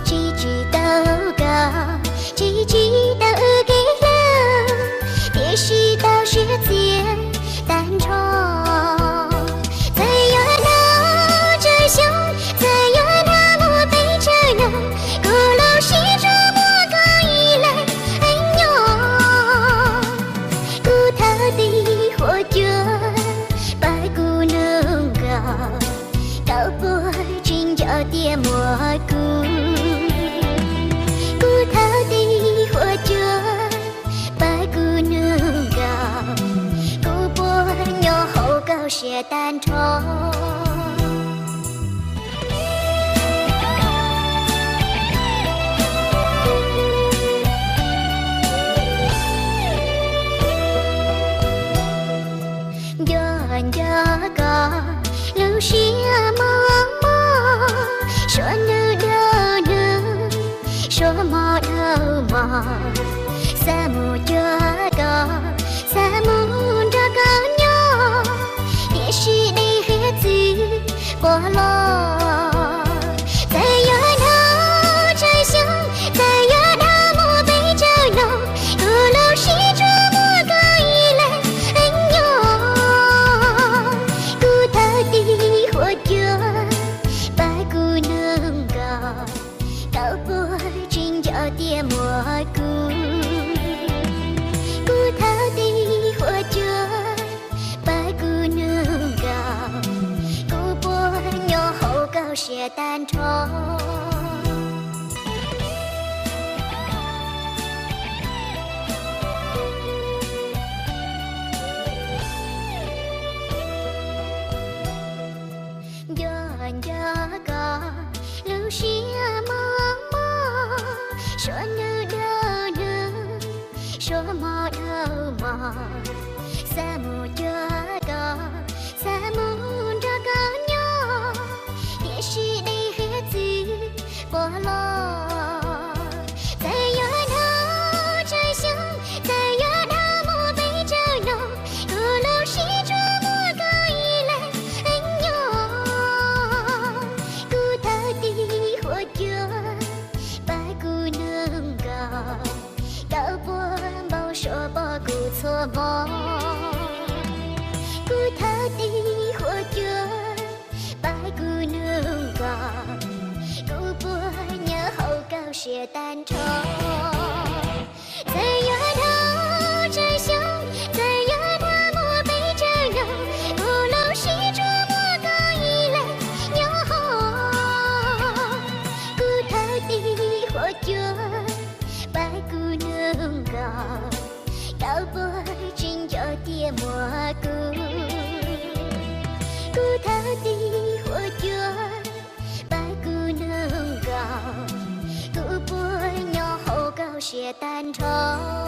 chỉ tao cả chỉ tao cái lâu để chỉ tao sẽ tiền tan trò在有那这乡在有那我被这样古老西这么个依赖哎哟古他的火热白姑娘高波真叫爹莫顾古他的火热白姑娘古波鸟后高些单车lâu xia mơ số nữ đâu nữ số mò đâu mò sa mù cho có sa mù cho có nhỏ địa chỉ đi hết gì bỏ lo tại giờ đâu trời sương tại giờ đâu mùa bay trời nồng cứ lâu xí cho mùa cây lên anh nhỏ cứ thở đi火热白姑娘高波真叫爹莫顾古他的火热白姑娘古波鸟后高些单车lâu xia mơ số nữ đâu nữ số mò đâu mò sa mù cho có sa mù cho có nhỏ địa chỉ đi hết gì bỏ lo tại giờ đâu trời sương tại giờ đâu mùa bay trời nồng cứ lâu xí cho mùa cây lên anh nhỏ cứ thở đi火热白姑娘高波抱说把古错梦古他的火热白姑娘古波鸟后高些单车在有头这乡在有他莫被这样古老西这么个依赖鸟后古他的火热白姑娘高波真叫爹莫顾古他的火热白姑娘古波鸟后高些单车